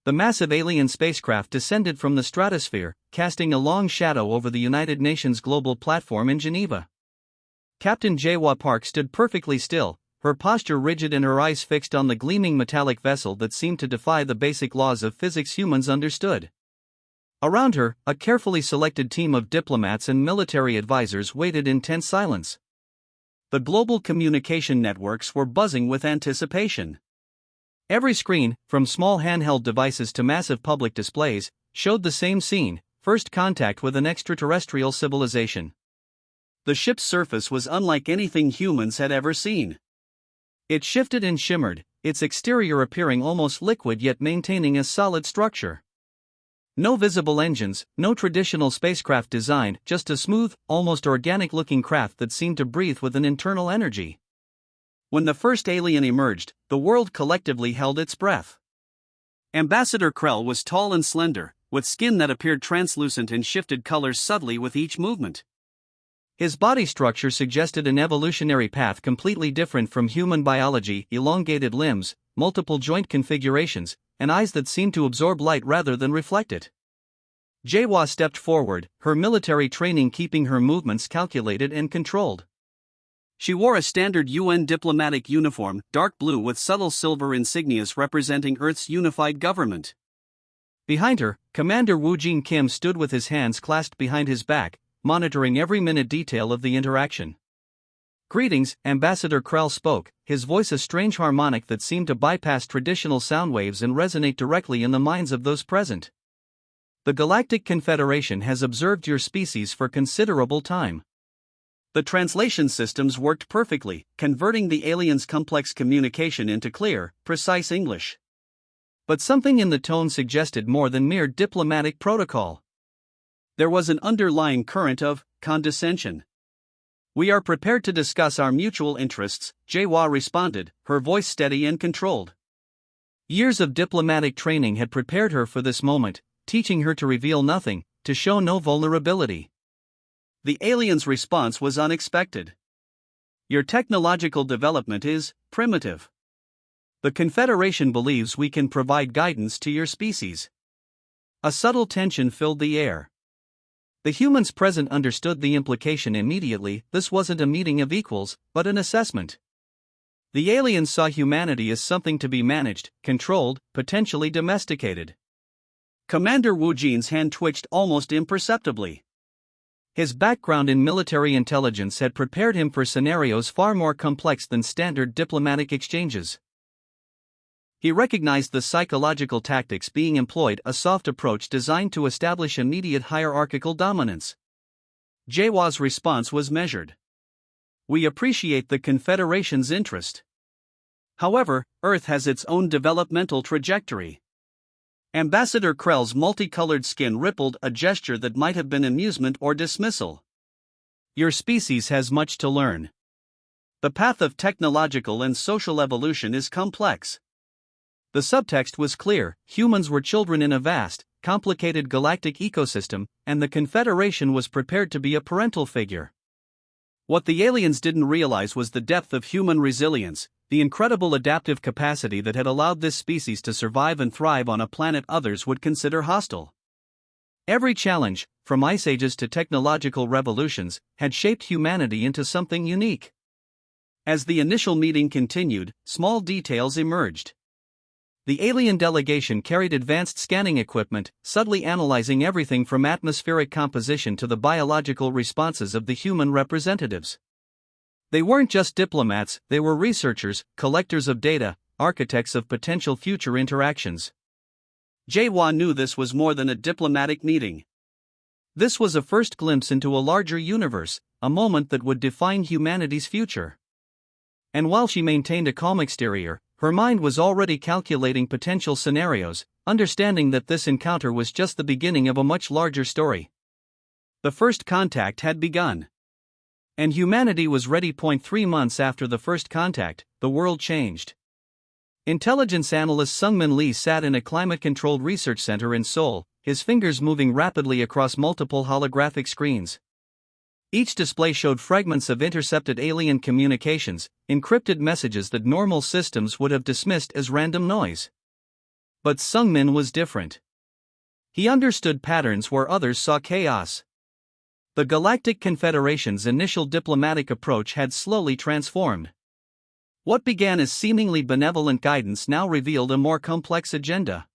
The massive alien spacecraft descended from the stratosphere, casting a long shadow over the United Nations global platform in Geneva. Captain HFY Park stood perfectly still, her posture rigid and her eyes fixed on the gleaming metallic vessel that seemed to defy the basic laws of physics humans understood. Around her, a carefully selected team of diplomats and military advisors waited in tense silence. The global communication networks were buzzing with anticipation. Every screen, from small handheld devices to massive public displays, showed the same scene: first contact with an extraterrestrial civilization. The ship's surface was unlike anything humans had ever seen. It shifted and shimmered, its exterior appearing almost liquid yet maintaining a solid structure. No visible engines, no traditional spacecraft design, just a smooth, almost organic-looking craft that seemed to breathe with an internal energy. When the first alien emerged, the world collectively held its breath. Ambassador Krell was tall and slender, with skin that appeared translucent and shifted colors subtly with each movement. His body structure suggested an evolutionary path completely different from human biology: elongated limbs, multiple joint configurations, and eyes that seemed to absorb light rather than reflect it. HFY stepped forward, her military training keeping her movements calculated and controlled. She wore a standard UN diplomatic uniform, dark blue with subtle silver insignias representing Earth's unified government. Behind her, Commander Woojin Kim stood with his hands clasped behind his back, monitoring every minute detail of the interaction. "Greetings," Ambassador Krell spoke, his voice a strange harmonic that seemed to bypass traditional sound waves and resonate directly in the minds of those present. "The Galactic Confederation has observed your species for considerable time." The translation systems worked perfectly, converting the aliens' complex communication into clear, precise English. But something in the tone suggested more than mere diplomatic protocol. There was an underlying current of condescension. "We are prepared to discuss our mutual interests," HFY responded, her voice steady and controlled. Years of diplomatic training had prepared her for this moment, teaching her to reveal nothing, to show no vulnerability. The alien's response was unexpected. "Your technological development is primitive. The Confederation believes we can provide guidance to your species." A subtle tension filled the air. The humans present understood the implication immediately: this wasn't a meeting of equals, but an assessment. The aliens saw humanity as something to be managed, controlled, potentially domesticated. Commander Woojin's hand twitched almost imperceptibly. His background in military intelligence had prepared him for scenarios far more complex than standard diplomatic exchanges. He recognized the psychological tactics being employed: a soft approach designed to establish immediate hierarchical dominance. HFY's response was measured. "We appreciate the Confederation's interest. However, Earth has its own developmental trajectory." Ambassador Krell's multicolored skin rippled, a gesture that might have been amusement or dismissal. "Your species has much to learn. The path of technological and social evolution is complex." The subtext was clear: humans were children in a vast, complicated galactic ecosystem, and the Confederation was prepared to be a parental figure. What the aliens didn't realize was the depth of human resilience, the incredible adaptive capacity that had allowed this species to survive and thrive on a planet others would consider hostile. Every challenge, from ice ages to technological revolutions, had shaped humanity into something unique. As the initial meeting continued, small details emerged. The alien delegation carried advanced scanning equipment, subtly analyzing everything from atmospheric composition to the biological responses of the human representatives. They weren't just diplomats, they were researchers, collectors of data, architects of potential future interactions. HFY knew this was more than a diplomatic meeting. This was a first glimpse into a larger universe, a moment that would define humanity's future. And while she maintained a calm exterior, her mind was already calculating potential scenarios, understanding that this encounter was just the beginning of a much larger story. The first contact had begun. And humanity was ready. 3 months after the first contact, the world changed. Intelligence analyst Sungmin Lee sat in a climate-controlled research center in Seoul, his fingers moving rapidly across multiple holographic screens. Each display showed fragments of intercepted alien communications, encrypted messages that normal systems would have dismissed as random noise. But Sungmin was different. He understood patterns where others saw chaos. The Galactic Confederation's initial diplomatic approach had slowly transformed. What began as seemingly benevolent guidance now revealed a more complex agenda.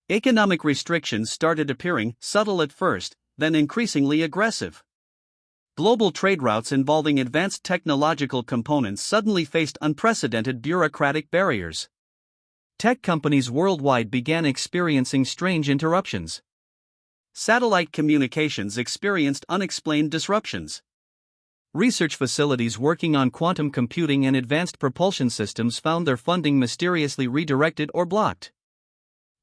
Economic restrictions started appearing, subtle at first, then increasingly aggressive. Global trade routes involving advanced technological components suddenly faced unprecedented bureaucratic barriers. Tech companies worldwide began experiencing strange interruptions. Satellite communications experienced unexplained disruptions. Research facilities working on quantum computing and advanced propulsion systems found their funding mysteriously redirected or blocked.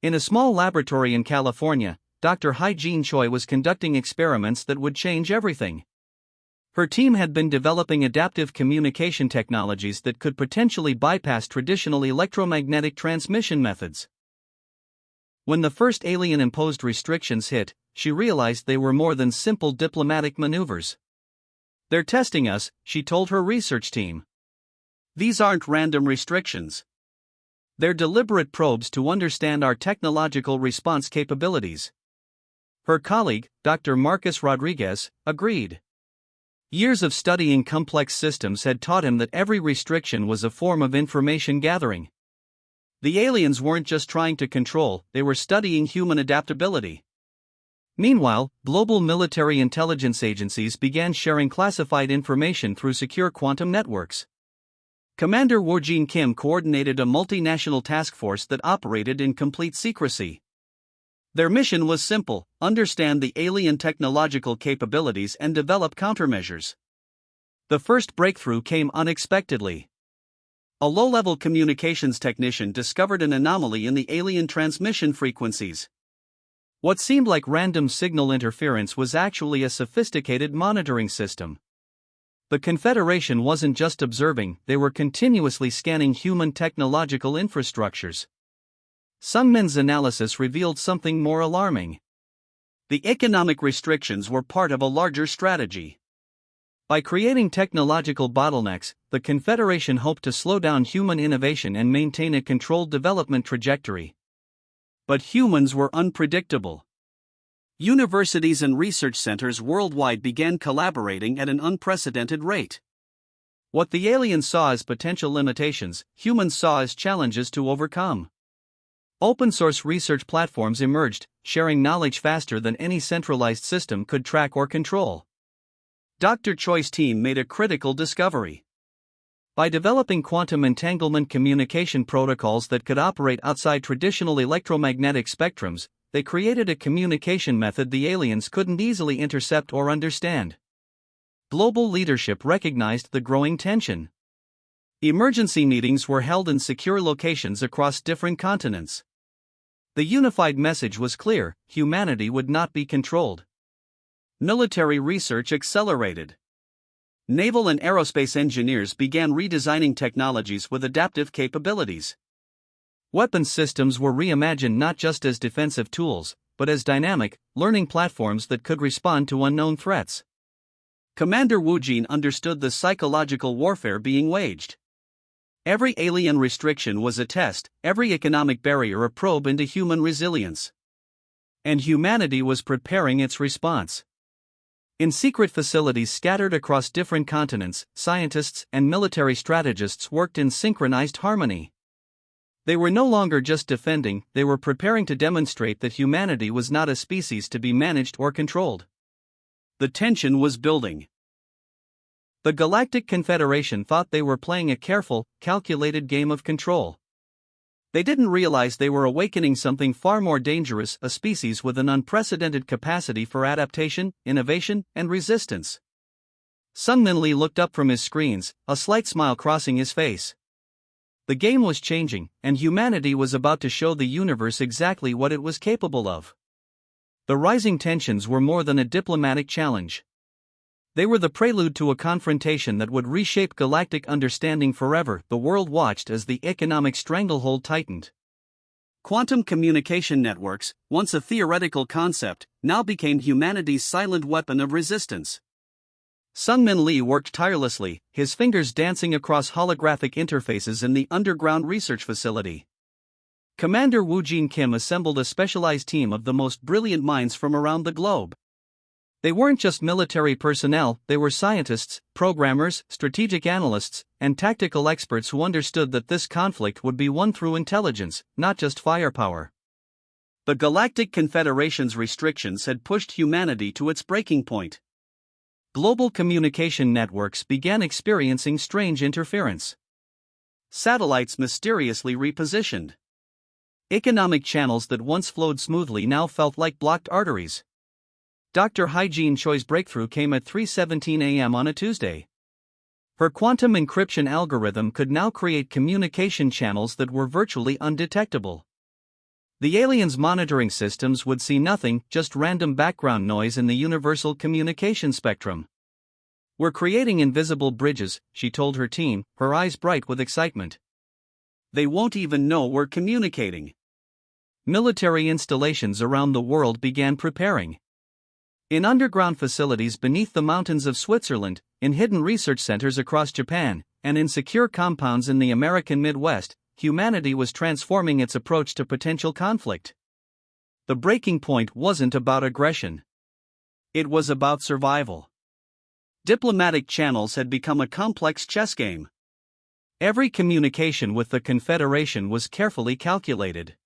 In a small laboratory in California, Dr. Hai-Jean Choi was conducting experiments that would change everything. Her team had been developing adaptive communication technologies that could potentially bypass traditional electromagnetic transmission methods. When the first alien-imposed restrictions hit, she realized they were more than simple diplomatic maneuvers. "They're testing us," she told her research team. "These aren't random restrictions. They're deliberate probes to understand our technological response capabilities." Her colleague, Dr. Marcus Rodriguez, agreed. Years of studying complex systems had taught him that every restriction was a form of information gathering. The aliens weren't just trying to control, they were studying human adaptability. Meanwhile, global military intelligence agencies began sharing classified information through secure quantum networks. Commander Woojin Kim coordinated a multinational task force that operated in complete secrecy. Their mission was simple: understand the alien technological capabilities and develop countermeasures. The first breakthrough came unexpectedly. A low-level communications technician discovered an anomaly in the alien transmission frequencies. What seemed like random signal interference was actually a sophisticated monitoring system. The Confederation wasn't just observing, they were continuously scanning human technological infrastructures. Sungmin's analysis revealed something more alarming. The economic restrictions were part of a larger strategy. By creating technological bottlenecks, the Confederation hoped to slow down human innovation and maintain a controlled development trajectory. But humans were unpredictable. Universities and research centers worldwide began collaborating at an unprecedented rate. What the aliens saw as potential limitations, humans saw as challenges to overcome. Open-source research platforms emerged, sharing knowledge faster than any centralized system could track or control. Dr. Choi's team made a critical discovery. By developing quantum entanglement communication protocols that could operate outside traditional electromagnetic spectrums, they created a communication method the aliens couldn't easily intercept or understand. Global leadership recognized the growing tension. Emergency meetings were held in secure locations across different continents. The unified message was clear: humanity would not be controlled. Military research accelerated. Naval and aerospace engineers began redesigning technologies with adaptive capabilities. Weapons systems were reimagined not just as defensive tools, but as dynamic, learning platforms that could respond to unknown threats. Commander Woojin understood the psychological warfare being waged. Every alien restriction was a test, every economic barrier a probe into human resilience. And humanity was preparing its response. In secret facilities scattered across different continents, scientists and military strategists worked in synchronized harmony. They were no longer just defending, they were preparing to demonstrate that humanity was not a species to be managed or controlled. The tension was building. The Galactic Confederation thought they were playing a careful, calculated game of control. They didn't realize they were awakening something far more dangerous: a species with an unprecedented capacity for adaptation, innovation, and resistance. Sungmin Lee looked up from his screens, a slight smile crossing his face. The game was changing, and humanity was about to show the universe exactly what it was capable of. The rising tensions were more than a diplomatic challenge. They were the prelude to a confrontation that would reshape galactic understanding forever. The world watched as the economic stranglehold tightened. Quantum communication networks, once a theoretical concept, now became humanity's silent weapon of resistance. Sungmin Lee worked tirelessly, his fingers dancing across holographic interfaces in the underground research facility. Commander Woo Jin Kim assembled a specialized team of the most brilliant minds from around the globe. They weren't just military personnel, they were scientists, programmers, strategic analysts, and tactical experts who understood that this conflict would be won through intelligence, not just firepower. The Galactic Confederation's restrictions had pushed humanity to its breaking point. Global communication networks began experiencing strange interference. Satellites mysteriously repositioned. Economic channels that once flowed smoothly now felt like blocked arteries. Dr. Hai-Jin Choi's breakthrough came at 3:17 a.m. on a Tuesday. Her quantum encryption algorithm could now create communication channels that were virtually undetectable. The aliens' monitoring systems would see nothing, just random background noise in the universal communication spectrum. "We're creating invisible bridges," she told her team, her eyes bright with excitement. "They won't even know we're communicating." Military installations around the world began preparing. In underground facilities beneath the mountains of Switzerland, in hidden research centers across Japan, and in secure compounds in the American Midwest, humanity was transforming its approach to potential conflict. The breaking point wasn't about aggression. It was about survival. Diplomatic channels had become a complex chess game. Every communication with the Confederation was carefully calculated.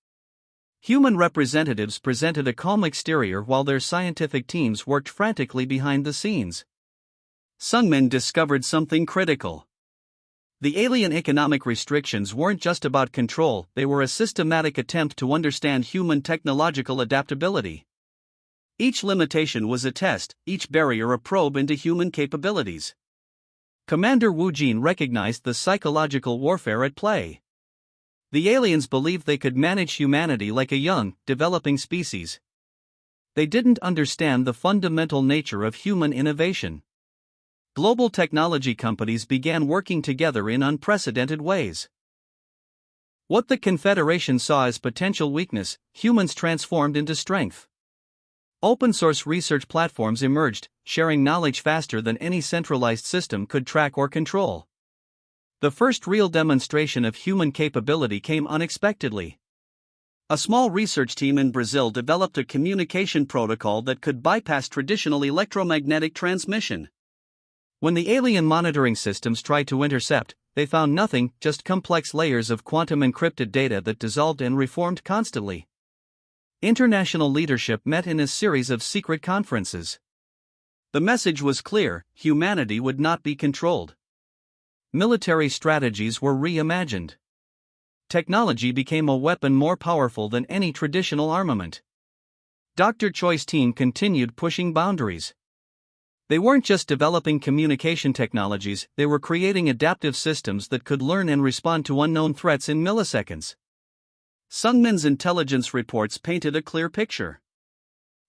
Human representatives presented a calm exterior while their scientific teams worked frantically behind the scenes. Sungmin discovered something critical. The alien economic restrictions weren't just about control, they were a systematic attempt to understand human technological adaptability. Each limitation was a test, each barrier a probe into human capabilities. Commander Woo Jin recognized the psychological warfare at play. The aliens believed they could manage humanity like a young, developing species. They didn't understand the fundamental nature of human innovation. Global technology companies began working together in unprecedented ways. What the Confederation saw as potential weakness, humans transformed into strength. Open-source research platforms emerged, sharing knowledge faster than any centralized system could track or control. The first real demonstration of human capability came unexpectedly. A small research team in Brazil developed a communication protocol that could bypass traditional electromagnetic transmission. When the alien monitoring systems tried to intercept, they found nothing, just complex layers of quantum encrypted data that dissolved and reformed constantly. International leadership met in a series of secret conferences. The message was clear: humanity would not be controlled. Military strategies were reimagined. Technology became a weapon more powerful than any traditional armament. Dr. Choi's team continued pushing boundaries. They weren't just developing communication technologies, they were creating adaptive systems that could learn and respond to unknown threats in milliseconds. Sungmin's intelligence reports painted a clear picture.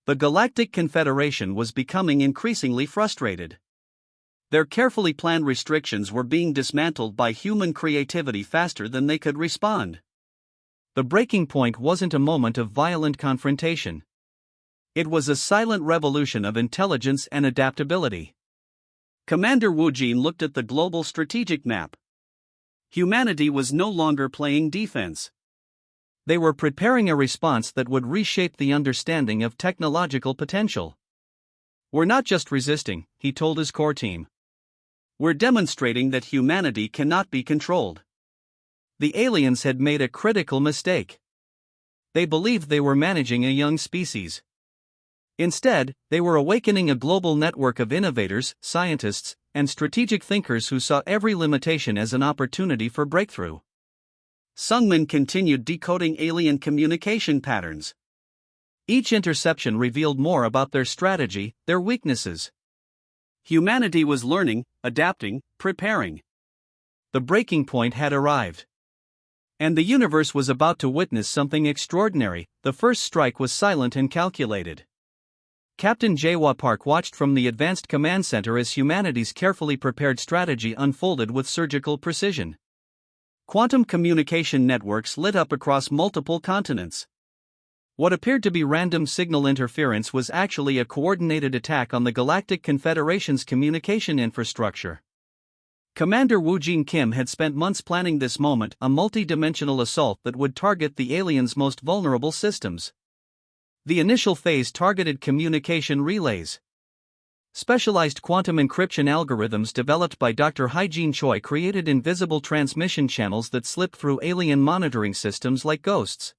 The Galactic Confederation was becoming increasingly frustrated. Their carefully planned restrictions were being dismantled by human creativity faster than they could respond. The breaking point wasn't a moment of violent confrontation. It was a silent revolution of intelligence and adaptability. Commander Woo Jin looked at the global strategic map. Humanity was no longer playing defense. They were preparing a response that would reshape the understanding of technological potential. "We're not just resisting," he told his core team. "We're demonstrating that humanity cannot be controlled." The aliens had made a critical mistake. They believed they were managing a young species. Instead, they were awakening a global network of innovators, scientists, and strategic thinkers who saw every limitation as an opportunity for breakthrough. Sungmin continued decoding alien communication patterns. Each interception revealed more about their strategy, their weaknesses. Humanity was learning, adapting, preparing. The breaking point had arrived. And the universe was about to witness something extraordinary. The first strike was silent and calculated. Captain Jae-Wha Park watched from the Advanced Command Center as humanity's carefully prepared strategy unfolded with surgical precision. Quantum communication networks lit up across multiple continents. What appeared to be random signal interference was actually a coordinated attack on the Galactic Confederation's communication infrastructure. Commander Woo Jin Kim had spent months planning this moment, a multi-dimensional assault that would target the aliens' most vulnerable systems. The initial phase targeted communication relays. Specialized quantum encryption algorithms developed by Dr. Hae-jin Choi created invisible transmission channels that slip through alien monitoring systems like ghosts.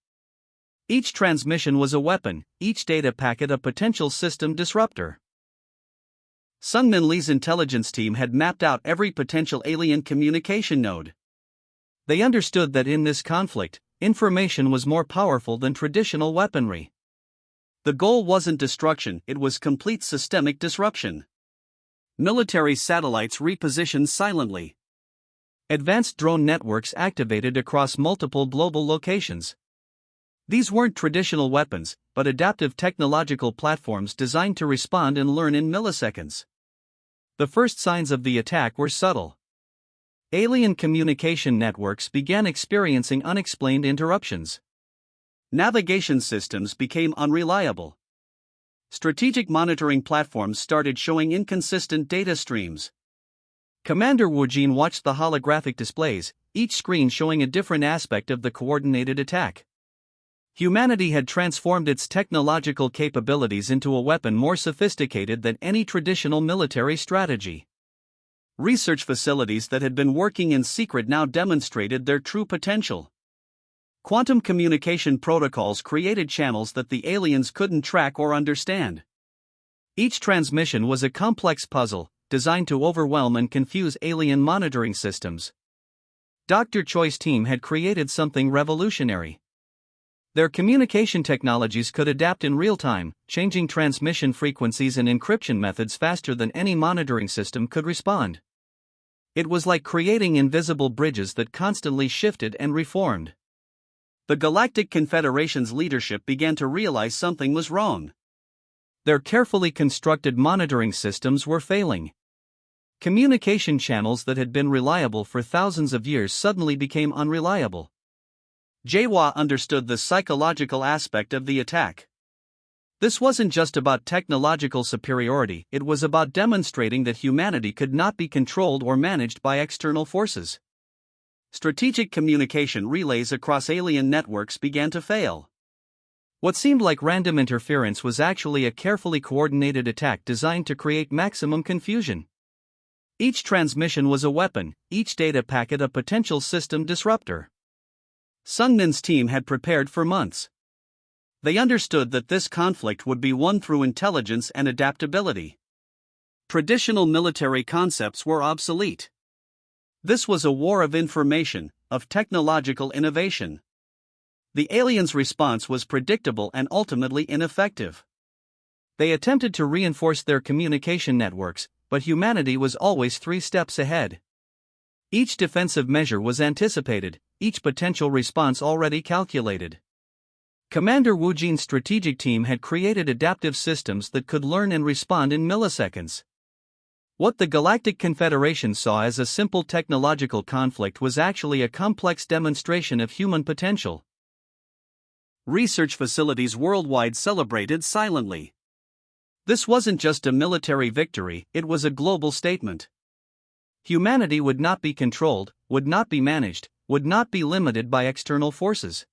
Each transmission was a weapon, each data packet a potential system disruptor. Sung Min Lee's intelligence team had mapped out every potential alien communication node. They understood that in this conflict, information was more powerful than traditional weaponry. The goal wasn't destruction, it was complete systemic disruption. Military satellites repositioned silently. Advanced drone networks activated across multiple global locations. These weren't traditional weapons, but adaptive technological platforms designed to respond and learn in milliseconds. The first signs of the attack were subtle. Alien communication networks began experiencing unexplained interruptions. Navigation systems became unreliable. Strategic monitoring platforms started showing inconsistent data streams. Commander Woo Jin watched the holographic displays, each screen showing a different aspect of the coordinated attack. Humanity had transformed its technological capabilities into a weapon more sophisticated than any traditional military strategy. Research facilities that had been working in secret now demonstrated their true potential. Quantum communication protocols created channels that the aliens couldn't track or understand. Each transmission was a complex puzzle, designed to overwhelm and confuse alien monitoring systems. Dr. Choi's team had created something revolutionary. Their communication technologies could adapt in real time, changing transmission frequencies and encryption methods faster than any monitoring system could respond. It was like creating invisible bridges that constantly shifted and reformed. The Galactic Confederation's leadership began to realize something was wrong. Their carefully constructed monitoring systems were failing. Communication channels that had been reliable for thousands of years suddenly became unreliable. Jae-wha understood the psychological aspect of the attack. This wasn't just about technological superiority, it was about demonstrating that humanity could not be controlled or managed by external forces. Strategic communication relays across alien networks began to fail. What seemed like random interference was actually a carefully coordinated attack designed to create maximum confusion. Each transmission was a weapon, each data packet a potential system disruptor. Sung Min's team had prepared for months. They understood that this conflict would be won through intelligence and adaptability. Traditional military concepts were obsolete. This was a war of information, of technological innovation. The aliens' response was predictable and ultimately ineffective. They attempted to reinforce their communication networks, but humanity was always 3 steps ahead. Each defensive measure was anticipated, each potential response already calculated. Commander Woo Jin's strategic team had created adaptive systems that could learn and respond in milliseconds. What the Galactic Confederation saw as a simple technological conflict was actually a complex demonstration of human potential. Research facilities worldwide celebrated silently. This wasn't just a military victory, it was a global statement. Humanity would not be controlled, would not be managed, would not be limited by external forces.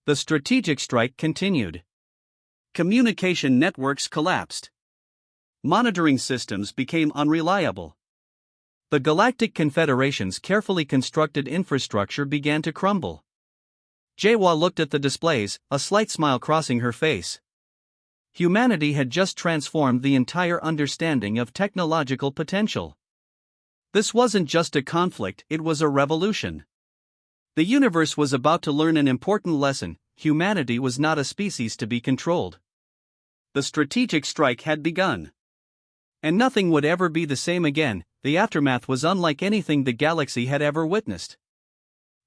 The strategic strike continued. Communication networks collapsed. Monitoring systems became unreliable. The Galactic Confederation's carefully constructed infrastructure began to crumble. Jae-wha looked at the displays, a slight smile crossing her face. Humanity had just transformed the entire understanding of technological potential. This wasn't just a conflict, it was a revolution. The universe was about to learn an important lesson: humanity was not a species to be controlled. The strategic strike had begun. And nothing would ever be the same again. The aftermath was unlike anything the galaxy had ever witnessed.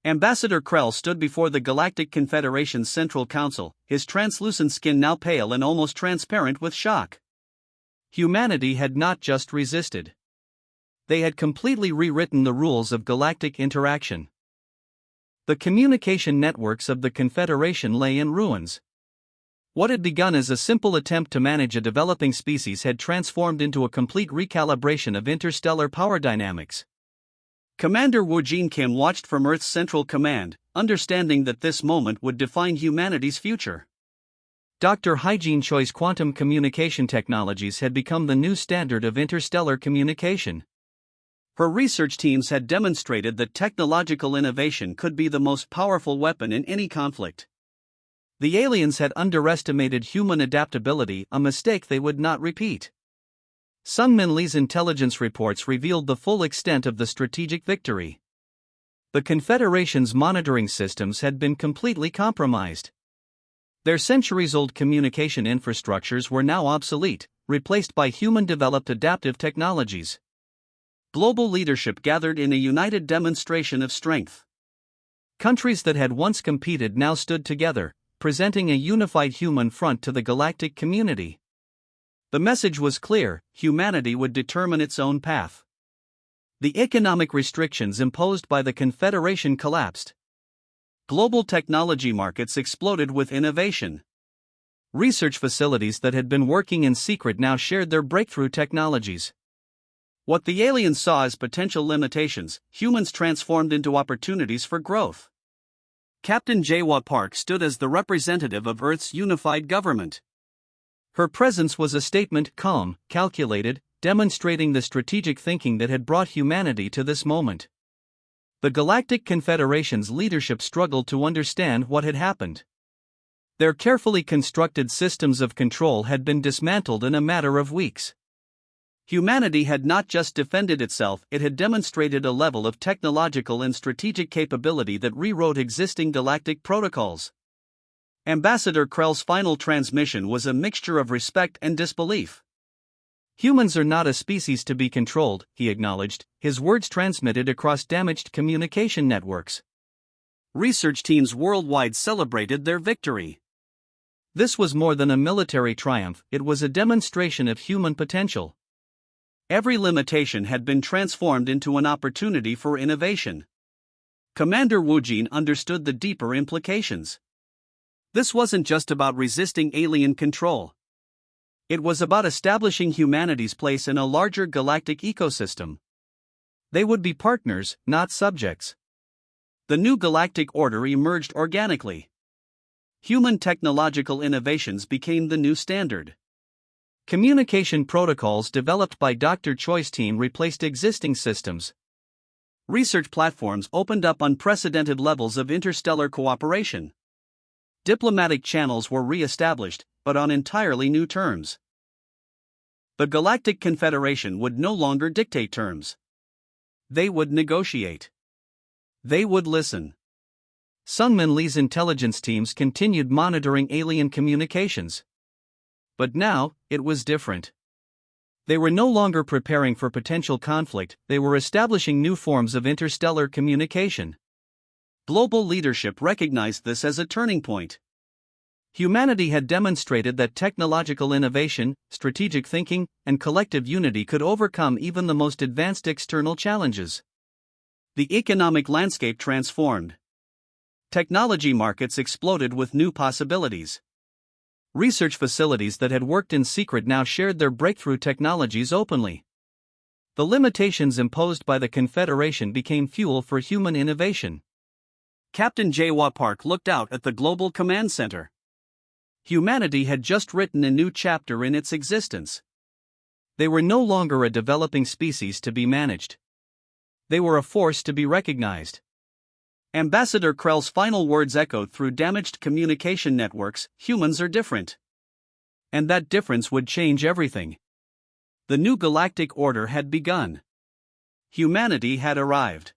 Ambassador Krell stood before the Galactic Confederation's Central Council, his translucent skin now pale and almost transparent with shock. Humanity had not just resisted. They had completely rewritten the rules of galactic interaction. The communication networks of the Confederation lay in ruins. What had begun as a simple attempt to manage a developing species had transformed into a complete recalibration of interstellar power dynamics. Commander Wu Jin-Kim watched from Earth's Central Command, understanding that this moment would define humanity's future. Dr. Hygiene Choi's quantum communication technologies had become the new standard of interstellar communication. Her research teams had demonstrated that technological innovation could be the most powerful weapon in any conflict. The aliens had underestimated human adaptability, a mistake they would not repeat. Sung Min Lee's intelligence reports revealed the full extent of the strategic victory. The Confederation's monitoring systems had been completely compromised. Their centuries-old communication infrastructures were now obsolete, replaced by human-developed adaptive technologies. Global leadership gathered in a united demonstration of strength. Countries that had once competed now stood together, presenting a unified human front to the galactic community. The message was clear: humanity would determine its own path. The economic restrictions imposed by the Confederation collapsed. Global technology markets exploded with innovation. Research facilities that had been working in secret now shared their breakthrough technologies. What the aliens saw as potential limitations, humans transformed into opportunities for growth. Captain HFY Park stood as the representative of Earth's unified government. Her presence was a statement, calm, calculated, demonstrating the strategic thinking that had brought humanity to this moment. The Galactic Confederation's leadership struggled to understand what had happened. Their carefully constructed systems of control had been dismantled in a matter of weeks. Humanity had not just defended itself, it had demonstrated a level of technological and strategic capability that rewrote existing galactic protocols. Ambassador Krell's final transmission was a mixture of respect and disbelief. "Humans are not a species to be controlled," he acknowledged, his words transmitted across damaged communication networks. Research teams worldwide celebrated their victory. This was more than a military triumph, it was a demonstration of human potential. Every limitation had been transformed into an opportunity for innovation. Commander Wu Jin understood the deeper implications. This wasn't just about resisting alien control. It was about establishing humanity's place in a larger galactic ecosystem. They would be partners, not subjects. The new galactic order emerged organically. Human technological innovations became the new standard. Communication protocols developed by Dr. Choi's team replaced existing systems. Research platforms opened up unprecedented levels of interstellar cooperation. Diplomatic channels were re-established, but on entirely new terms. The Galactic Confederation would no longer dictate terms. They would negotiate. They would listen. Sung Min Lee's intelligence teams continued monitoring alien communications. But now, it was different. They were no longer preparing for potential conflict, they were establishing new forms of interstellar communication. Global leadership recognized this as a turning point. Humanity had demonstrated that technological innovation, strategic thinking, and collective unity could overcome even the most advanced external challenges. The economic landscape transformed. Technology markets exploded with new possibilities. Research facilities that had worked in secret now shared their breakthrough technologies openly. The limitations imposed by the Confederation became fuel for human innovation. Captain HFY Park looked out at the Global Command Center. Humanity had just written a new chapter in its existence. They were no longer a developing species to be managed. They were a force to be recognized. Ambassador Krell's final words echoed through damaged communication networks: humans are different. And that difference would change everything. The new galactic order had begun. Humanity had arrived.